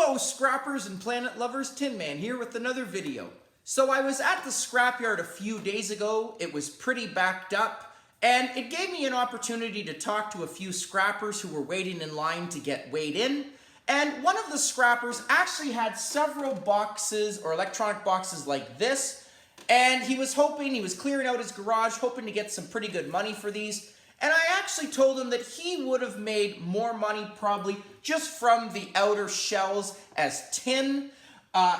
Hello scrappers and planet lovers, Tin Man here with another video. So I was at the scrapyard a few days ago. It was pretty backed up and it gave me an opportunity to talk to a few scrappers who were waiting in line to get weighed in. And one of the scrappers actually had several boxes or electronic boxes like this. And he was clearing out his garage, hoping to get some pretty good money for these. And I actually told him that he would have made more money probably just from the outer shells as tin.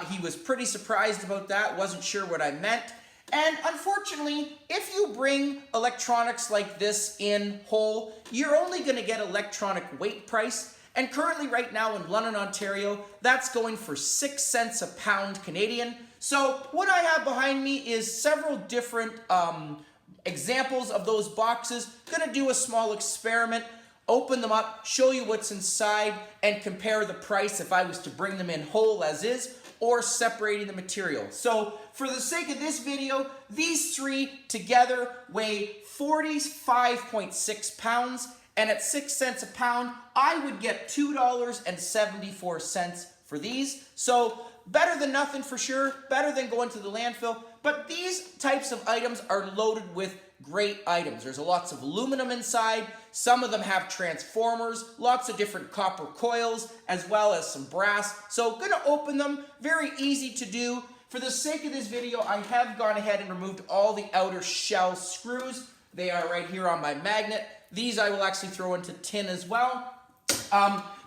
He was pretty surprised about that, wasn't sure what I meant. And unfortunately, if you bring electronics like this in whole, you're only going to get electronic weight price. And currently right now in London, Ontario, that's going for 6 cents a pound Canadian. So what I have behind me is several different examples of those boxes. Gonna do a small experiment, open them up, show you what's inside, and compare the price if I was to bring them in whole as is, or separating the material. So for the sake of this video, these three together weigh 45.6 pounds, and at 6 cents a pound, I would get $2.74 for these. So better than nothing for sure, better than going to the landfill. But these types of items are loaded with great items. There's lots of aluminum inside. Some of them have transformers, lots of different copper coils, as well as some brass. So gonna open them, very easy to do. For the sake of this video, I have gone ahead and removed all the outer shell screws. They are right here on my magnet. These I will actually throw into tin as well.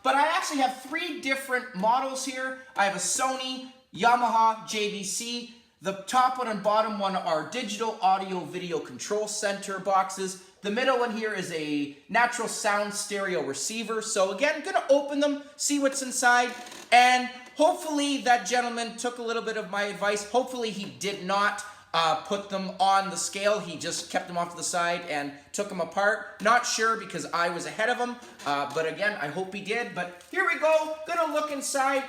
But I actually have three different models here. I have a Sony, Yamaha, JVC. The top one and bottom one are digital audio video control center boxes. The middle one here is a natural sound stereo receiver. So again, gonna open them, see what's inside, and hopefully that gentleman took a little bit of my advice. Hopefully he did not put them on the scale. He just kept them off to the side and took them apart. Not sure because I was ahead of him, but again, I hope he did. But here we go, gonna look inside.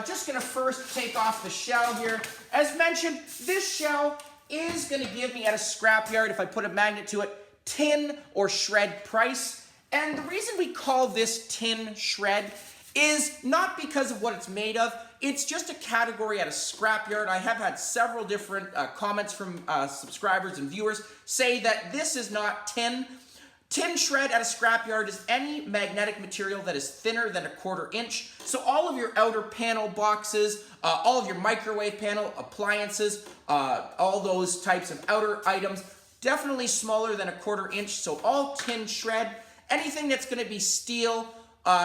Just gonna first take off the shell here. As mentioned, this shell is gonna give me at a scrapyard, if I put a magnet to it, tin or shred price. And the reason we call this tin shred is not because of what it's made of. It's just a category at a scrapyard. I have had several different comments from subscribers and viewers say that this is not tin. Tin shred at a scrapyard is any magnetic material that is thinner than a 1/4 inch. So all of your outer panel boxes, all of your microwave panel, appliances, all those types of outer items, definitely smaller than a 1/4 inch. So all tin shred. Anything that's going to be steel,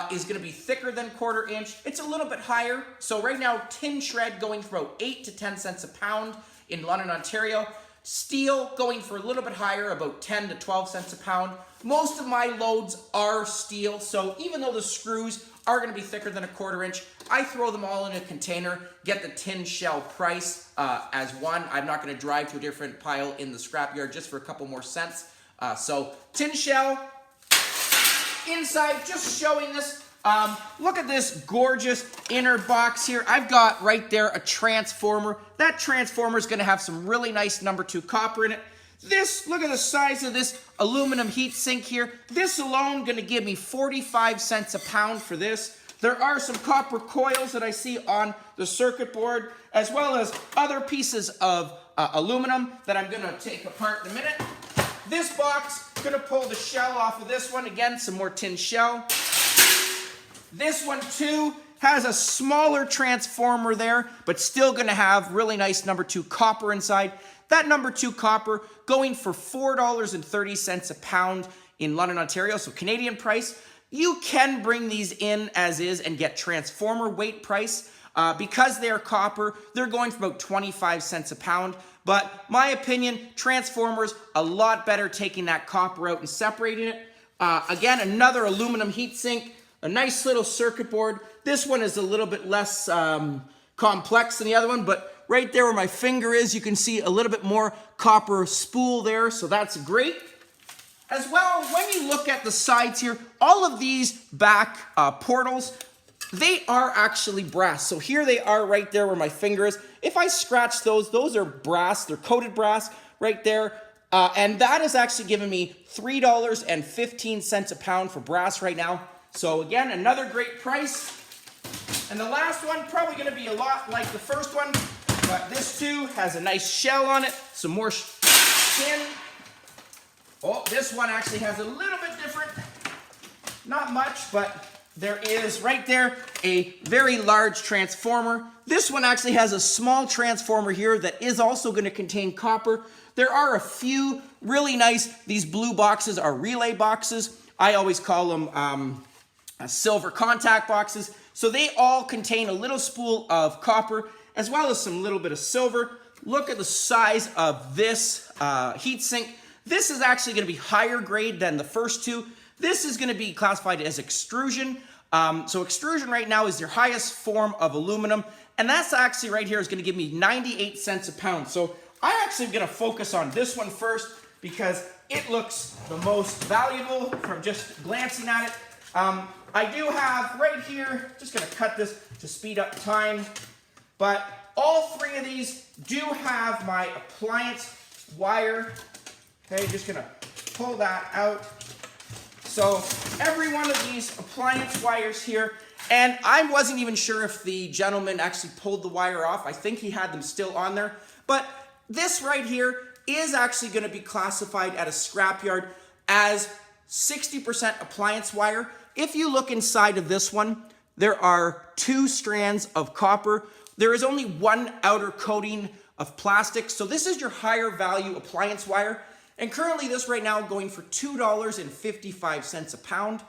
is going to be thicker than 1/4 inch. It's a little bit higher. So right now, tin shred going for about 8 to 10 cents a pound in London, Ontario. Steel going for a little bit higher, about 10 to 12 cents a pound. Most of my loads are steel, so even though the screws are going to be thicker than a 1/4 inch, I throw them all in a container, get the tin shell price as one. I'm not going to drive to a different pile in the scrapyard just for a couple more cents. So tin shell. Inside, just showing this, look at this gorgeous inner box here. I've got right there a transformer. That transformer is going to have some really nice number 2 copper in it. This, look at the size of this aluminum heat sink here. This alone going to give me 45 cents a pound for this. There are some copper coils that I see on the circuit board, as well as other pieces of aluminum that I'm going to take apart in a minute. This box, gonna pull the shell off of this one. Again, some more tin shell. This one too has a smaller transformer there, but still gonna have really nice number 2 copper inside. That number 2 copper going for $4.30 a pound in London, Ontario, so Canadian price. You can bring these in as is and get transformer weight price. Because they're copper, they're going for about 25 cents a pound. But my opinion, transformers, a lot better taking that copper out and separating it. Again, another aluminum heat sink, a nice little circuit board. This one is a little bit less complex than the other one, but right there where my finger is, you can see a little bit more copper spool there, so that's great. As well, when you look at the sides here, all of these back portals, they are actually brass. So here they are right there where my finger is. If I scratch those are brass. They're coated brass right there. And that is actually giving me $3.15 a pound for brass right now. So again, another great price. And the last one, probably going to be a lot like the first one, but this too has a nice shell on it, some more tin. Oh, this one actually has a little bit different. Not much, but there is right there a very large transformer. This one actually has a small transformer here that is also going to contain copper. There are a few really nice, these blue boxes are relay boxes. I always call them silver contact boxes. So they all contain a little spool of copper as well as some little bit of silver. Look at the size of this heat sink. This is actually going to be higher grade than the first two. This is going to be classified as extrusion. So extrusion right now is your highest form of aluminum. And that's actually right here is going to give me 98 cents a pound. So I actually am going to focus on this one first because it looks the most valuable from just glancing at it. I do have right here, just going to cut this to speed up time, but all three of these do have my appliance wire. Okay, just going to pull that out. So every one of these appliance wires here, and I wasn't even sure if the gentleman actually pulled the wire off. I think he had them still on there, but this right here is actually going to be classified at a scrapyard as 60% appliance wire. If you look inside of this one, there are 2 strands of copper. There is only 1 outer coating of plastic. So this is your higher value appliance wire. And currently this right now going for $2.55 a pound.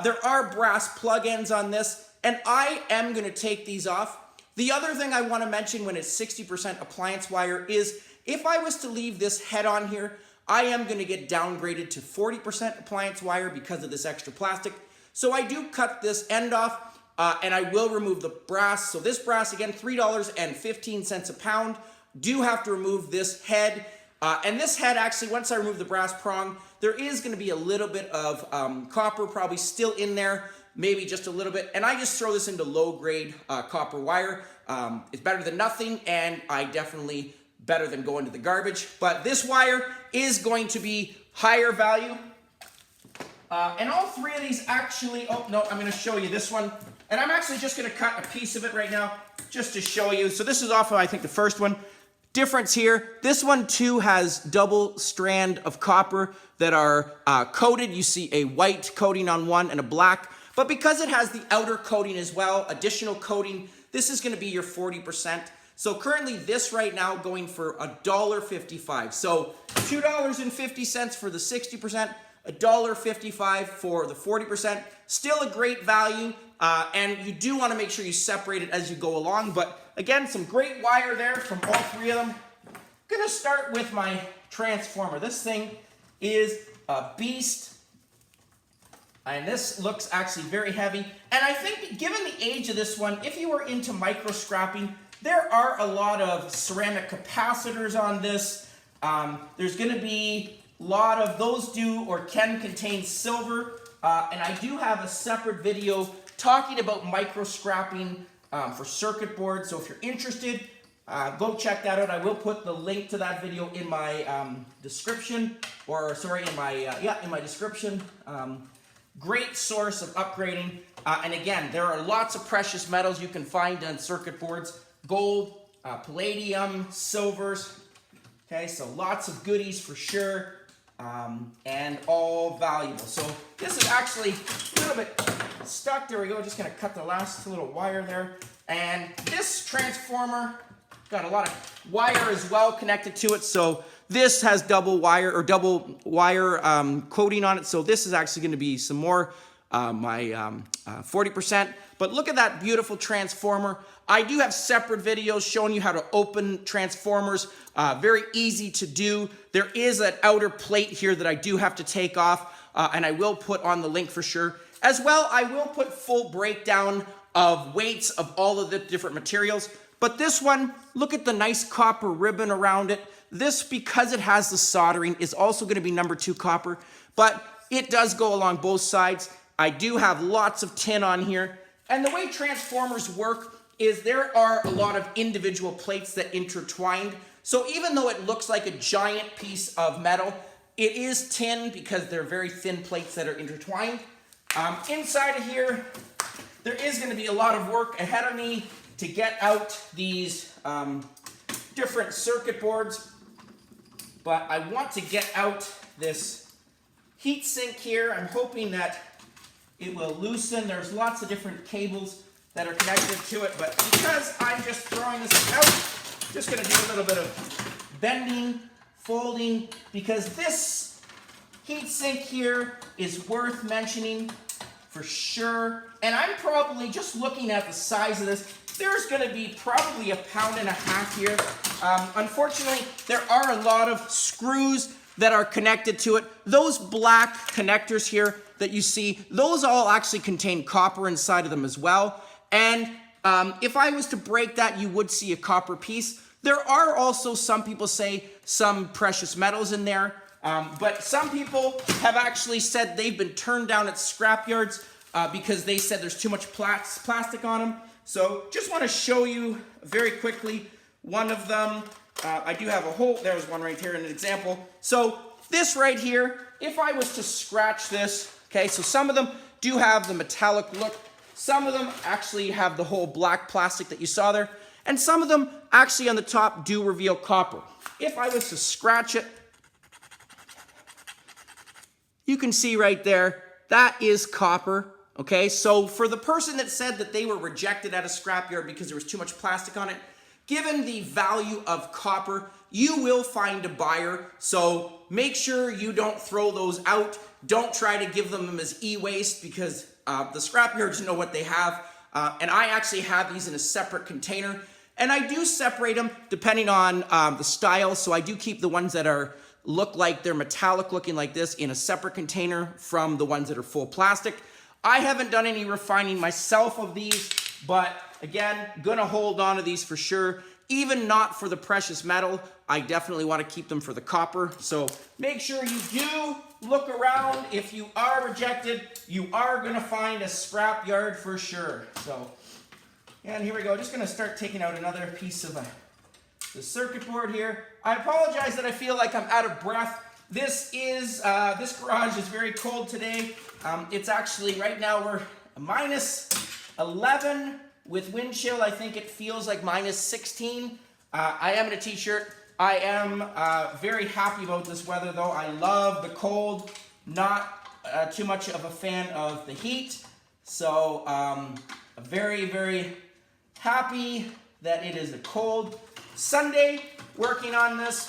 There are brass plug ends on this, and I am going to take these off. The other thing I want to mention when it's 60% appliance wire is if I was to leave this head on here, I am going to get downgraded to 40% appliance wire because of this extra plastic. So I do cut this end off and I will remove the brass. So this brass, again, $3.15 a pound. Do have to remove this head. And this head, actually, once I remove the brass prong, there is going to be a little bit of copper probably still in there, maybe just a little bit. And I just throw this into low-grade copper wire. It's better than nothing, and I definitely better than going to the garbage. But this wire is going to be higher value. And all three of these actually, oh, no, I'm going to show you this one. And I'm actually just going to cut a piece of it right now just to show you. So this is off of, I think, the first one. Difference here, this one too has double strand of copper that are coated. You see a white coating on one and a black. But because it has the outer coating as well, additional coating, this is going to be your 40%. So currently this right now going for $1.55. So $2.50 for the 60%, $1.55 for the 40%. Still a great value, and you do want to make sure you separate it as you go along. But again, some great wire there from all three of them. I'm gonna start with my transformer. This thing is a beast, and this looks actually very heavy. And I think given the age of this one, if you were into micro scrapping, there are a lot of ceramic capacitors on this. There's gonna be a lot of those do or can contain silver. And I do have a separate video talking about micro scrapping for circuit boards. So if you're interested, go check that out. I will put the link to that video in my description, or sorry, in my description. Great source of upgrading. And again, there are lots of precious metals you can find on circuit boards. Gold, palladium, silvers. Okay, so lots of goodies for sure. And all valuable. So this is actually a little bit stuck. There we go. Just going to cut the last little wire there. And this transformer got a lot of wire as well connected to it. So this has double wire coating on it. So this is actually going to be some more my 40%. But look at that beautiful transformer. I do have separate videos showing you how to open transformers. Very easy to do. There is an outer plate here that I do have to take off, and I will put on the link for sure. As well, I will put full breakdown of weights of all of the different materials. But this one, look at the nice copper ribbon around it. This, because it has the soldering, is also going to be number 2 copper, but it does go along both sides. I do have lots of tin on here. And the way transformers work is there are a lot of individual plates that intertwined. So even though it looks like a giant piece of metal, it is tin because they're very thin plates that are intertwined. Inside of here, there is going to be a lot of work ahead of me to get out these different circuit boards, but I want to get out this heat sink here. I'm hoping that it will loosen. There's lots of different cables that are connected to it, but because I'm just throwing this out, I'm just going to do a little bit of bending, folding, because this heat sink here is worth mentioning for sure. And I'm probably, just looking at the size of this, there's going to be probably 1.5 pounds here. Unfortunately, there are a lot of screws that are connected to it. Those black connectors here that you see, those all actually contain copper inside of them as well. And if I was to break that, you would see a copper piece. There are also, some people say, some precious metals in there. But some people have actually said they've been turned down at scrap yards because they said there's too much plastic on them. So just want to show you very quickly one of them. I do have a whole, there's one right here in an example. So this right here, if I was to scratch this, okay, so some of them do have the metallic look. Some of them actually have the whole black plastic that you saw there. And some of them actually on the top do reveal copper. If I was to scratch it, you can see right there, that is copper, okay? So for the person that said that they were rejected at a scrapyard because there was too much plastic on it, given the value of copper, you will find a buyer. So make sure you don't throw those out. Don't try to give them as e-waste because the scrapyards know what they have. And I actually have these in a separate container. And I do separate them depending on the style. So I do keep the ones that are look like they're metallic looking like this in a separate container from the ones that are full plastic. I haven't done any refining myself of these, but again, gonna hold on to these for sure. Even not for the precious metal, I definitely want to keep them for the copper. So make sure you do look around. If you are rejected, you are gonna find a scrap yard for sure. So, and here we go. Just gonna start taking out another piece of the circuit board here. I apologize that I feel like I'm out of breath. This garage is very cold today. It's actually, right now we're minus 11 with wind chill. I think it feels like minus 16. I am in a t-shirt. I am very happy about this weather though. I love the cold, not too much of a fan of the heat. So very, very happy that it is a cold Sunday working on this,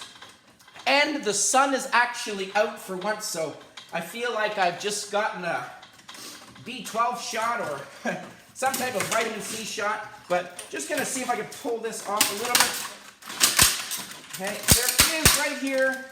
and the sun is actually out for once, so I feel like I've just gotten a B12 shot or some type of vitamin C shot, but just gonna see if I can pull this off a little bit. Okay, there is right here,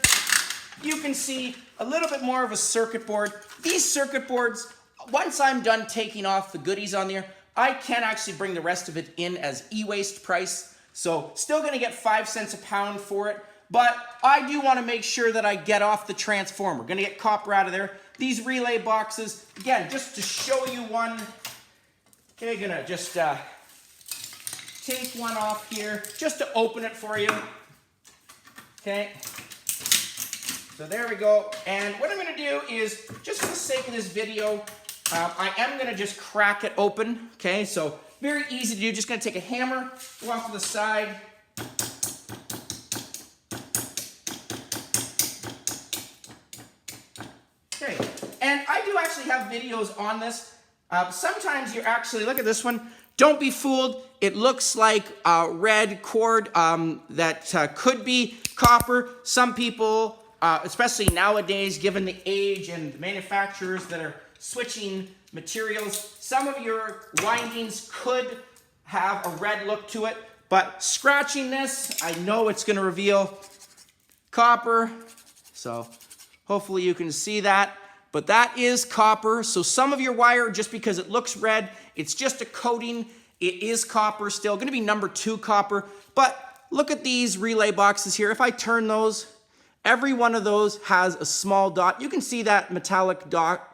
you can see a little bit more of a circuit board. These circuit boards, once I'm done taking off the goodies on there, I can actually bring the rest of it in as e-waste price. So still gonna get 5 cents a pound for it, but I do wanna make sure that I get off the transformer. Gonna get copper out of there. These relay boxes, again, just to show you one. Okay, gonna just take one off here, just to open it for you. Okay, so there we go. And what I'm gonna do is, just for the sake of this video, I am gonna just crack it open, okay? So very easy to do, just gonna take a hammer, go off to the side. Okay, and I do actually have videos on this. Sometimes you're actually, look at this one, don't be fooled. It looks like red cord that could be copper. Some people, especially nowadays, given the age and the manufacturers that are switching materials, some of your windings could have a red look to it, but scratching this, I know it's going to reveal copper, so hopefully you can see that, but that is copper. So some of your wire, just because it looks red, it's just a coating, it is copper still, going to be number 2 copper, but look at these relay boxes here. If I turn those, every one of those has a small dot. You can see that metallic dot.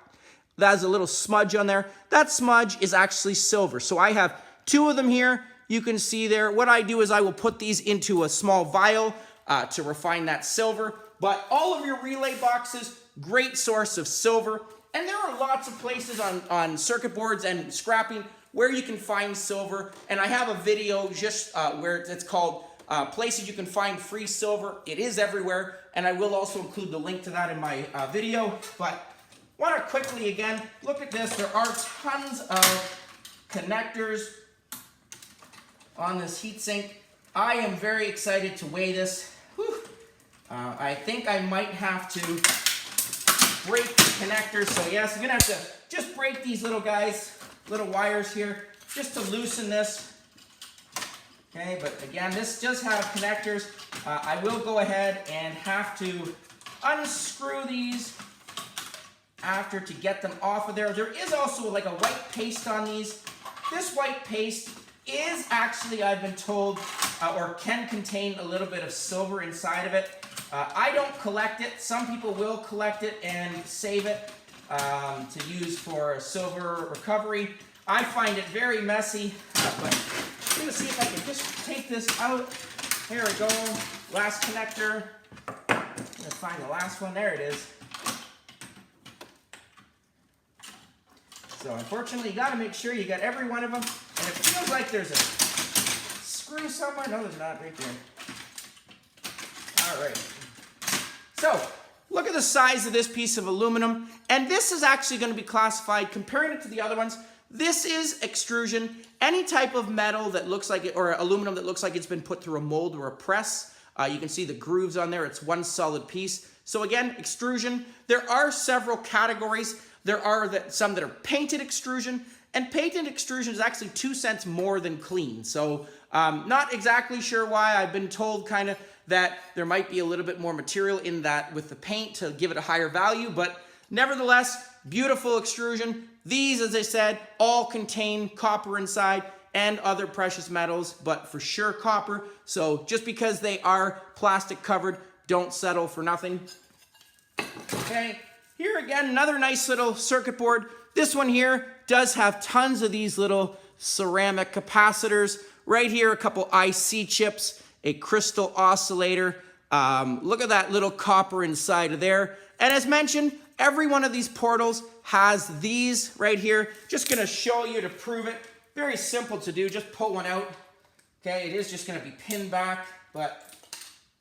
That has a little smudge on there. That smudge is actually silver. So I have 2 of them here. You can see there. What I do is I will put these into a small vial to refine that silver. But all of your relay boxes, great source of silver. And there are lots of places on circuit boards and scrapping where you can find silver. And I have a video just where it's called places you can find free silver. It is everywhere, and I will also include the link to that in my video. But want to quickly again look at this. There are tons of connectors on this heatsink. I am very excited to weigh this. I think I might have to break the connectors. So yes, I'm gonna have to just break these little guys, little wires here, just to loosen this. Okay, but again, this does have connectors. I will go ahead and have to unscrew these after to get them off of there. There is also like a white paste on these. This white paste is actually, I've been told, or can contain a little bit of silver inside of it. I don't collect it. Some people will collect it and save it to use for silver recovery. I find it very messy, but I'm going to see if I can just take this out. Here we go. Last connector. I'm going to find the last one. There it is. So unfortunately, you got to make sure you got every one of them. And it feels like there's a screw somewhere. No, there's not. Right there. All right. So look at the size of this piece of aluminum. And this is actually going to be classified, comparing it to the other ones, this is extrusion. Any type of metal that looks like it, or aluminum that looks like it's been put through a mold or a press. You can see the grooves on there. It's one solid piece. So again, extrusion. There are several categories. There are some that are painted extrusion, and painted extrusion is actually 2 cents more than clean. So not exactly sure why. I've been told kind of that there might be a little bit more material in that with the paint to give it a higher value, but nevertheless, beautiful extrusion. These, as I said, all contain copper inside and other precious metals, but for sure copper. So just because they are plastic covered, don't settle for nothing. Okay, here again, another nice little circuit board. This one here does have tons of these little ceramic capacitors. Right here, a couple IC chips, a crystal oscillator. Look at that little copper inside of there. And as mentioned, every one of these portals has these right here. Just gonna show you to prove it. Very simple to do, just pull one out. Okay, it is just gonna be pinned back, but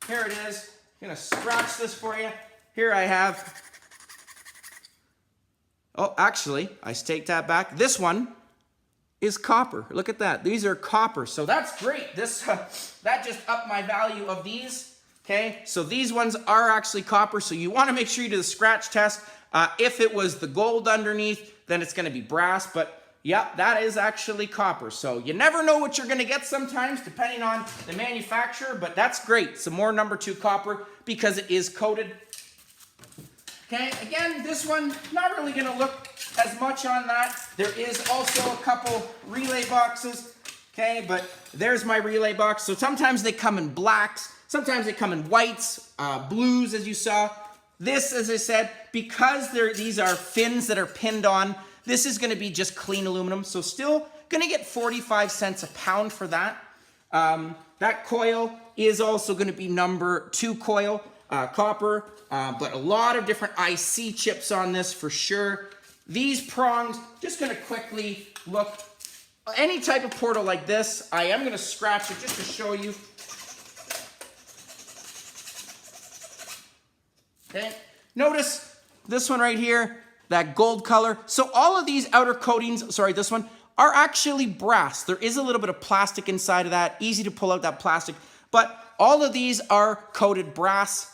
here it is. I'm gonna scratch this for you. Here I have, oh, actually, I take that back. This one is copper. Look at that. These are copper. So that's great. This that just upped my value of these. Okay, so these ones are actually copper. So you want to make sure you do the scratch test. If it was the gold underneath, then it's going to be brass. But yeah, that is actually copper. So you never know what you're going to get sometimes, depending on the manufacturer. But that's great. Some more number 2 copper because it is coated. Okay, again, this one, not really going to look as much on that. There is also a couple relay boxes, okay, but there's my relay box. So sometimes they come in blacks, sometimes they come in whites, blues, as you saw. This, as I said, because these are fins that are pinned on, this is going to be just clean aluminum. So still going to get 45 cents a pound for that. That coil is also going to be number 2 coil. Copper, but a lot of different IC chips on this for sure. These prongs, just going to quickly look. Any type of portal like this, I am going to scratch it just to show you. Okay, notice this one right here, that gold color. So all of these outer coatings, sorry, this one, are actually brass. There is a little bit of plastic inside of that, easy to pull out that plastic, but all of these are coated brass.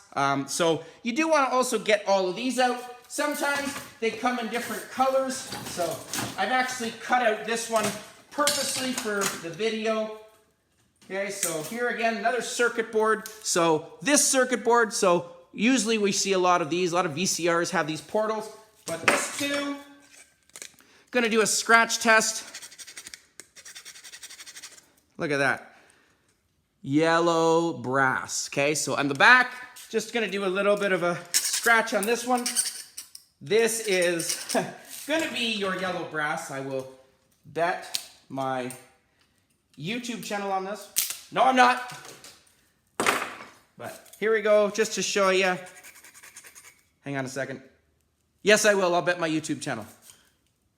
So you do want to also get all of these out. Sometimes they come in different colors. So I've actually cut out this one purposely for the video. Okay, so here again, another circuit board. So this circuit board, so usually we see a lot of these, a lot of VCRs have these portals, but this too, gonna do a scratch test. Look at that. Yellow brass, okay? So on the back, just gonna do a little bit of a scratch on this one. This is gonna be your yellow brass. I will bet my YouTube channel on this. No, I'm not. But here we go, just to show you. Hang on a second. Yes, I will. I'll bet my YouTube channel.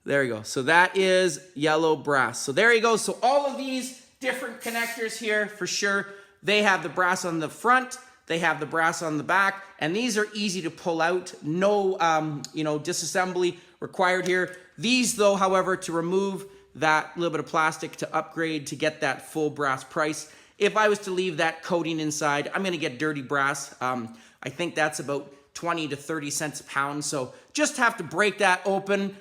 There you go. So that is yellow brass. So there you go. So all of these different connectors here, for sure, they have the brass on the front, they have the brass on the back, and these are easy to pull out. No, disassembly required here. These, though, however, to remove that little bit of plastic to upgrade to get that full brass price. If I was to leave that coating inside, I'm going to get dirty brass. I think that's about 20 to 30 cents a pound. So just have to break that open,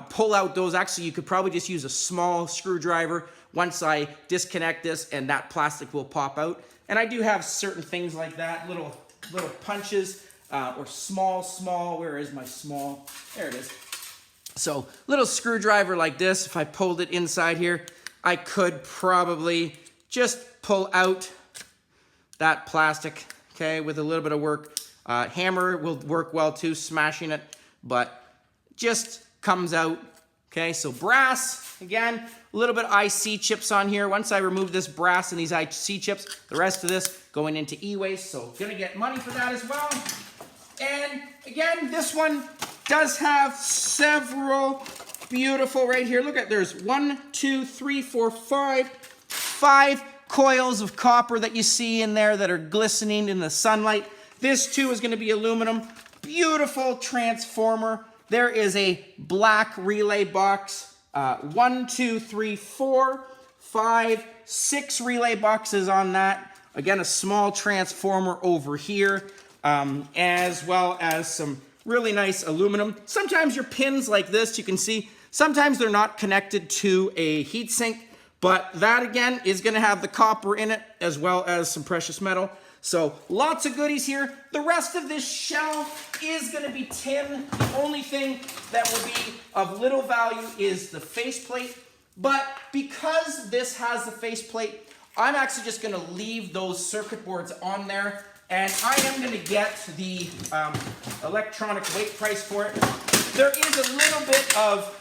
pull out those. Actually, you could probably just use a small screwdriver once I disconnect this, and that plastic will pop out. And I do have certain things like that, little punches, or small, where is my small? There it is. So little screwdriver like this, if I pulled it inside here, I could probably just pull out that plastic, okay, with a little bit of work. Hammer will work well too, smashing it, but just comes out, okay? So brass, again, a little bit of IC chips on here. Once I remove this brass and these IC chips, the rest of this going into e-waste, so gonna get money for that as well. And again, this one does have several beautiful right here. Look at, there's 1, 2, 3, 4, 5 coils of copper that you see in there that are glistening in the sunlight. This too is going to be aluminum. Beautiful transformer. There is a black relay box. 1, 2, 3, 4, 5, 6 relay boxes on that. Again, a small transformer over here, as well as some really nice aluminum. Sometimes your pins like this, you can see, sometimes they're not connected to a heatsink, but that again is going to have the copper in it as well as some precious metal. So lots of goodies here. The rest of this shelf is going to be tin. The only thing that will be of little value is the faceplate. But because this has the faceplate, I'm actually just going to leave those circuit boards on there. And I am going to get the electronic weight price for it. There is a little bit of,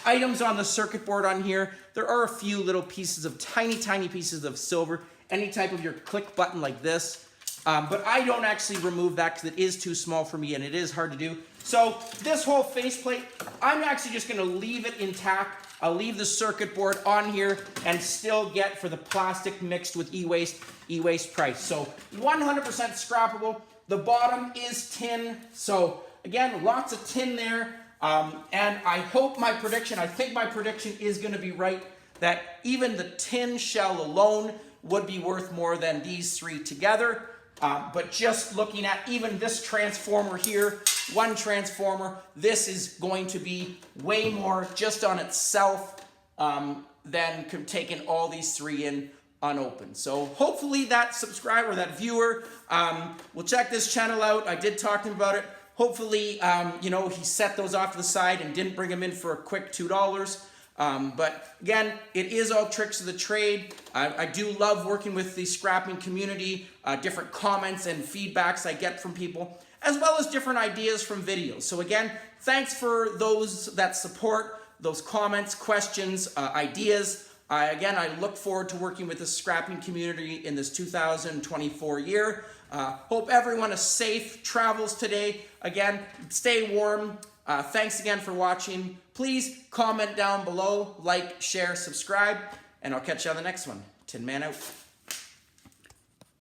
items on the circuit board on here. There are a few little pieces of tiny pieces of silver. Any type of your click button like this. But I don't actually remove that because it is too small for me and it is hard to do. So this whole faceplate, I'm actually just going to leave it intact. I'll leave the circuit board on here and still get for the plastic mixed with e-waste price. So 100% scrappable. The bottom is tin. So again, lots of tin there. And I hope my prediction, I think my prediction is going to be right, that even the tin shell alone would be worth more than these three together. But just looking at even this transformer here, one transformer, this is going to be way more just on itself than taking all these three in unopened. So hopefully that subscriber, that viewer, will check this channel out. I did talk to him about it. Hopefully, he set those off to the side and didn't bring them in for a quick $2. But again, it is all tricks of the trade. I do love working with the scrapping community, different comments and feedbacks I get from people, as well as different ideas from videos. So again, thanks for those that support, those comments, questions, ideas. Again, I look forward to working with the scrapping community in this 2024 year. Hope everyone is safe travels today. Again, stay warm. Thanks again for watching. Please comment down below, like, share, subscribe, and I'll catch you on the next one. Tin Man out.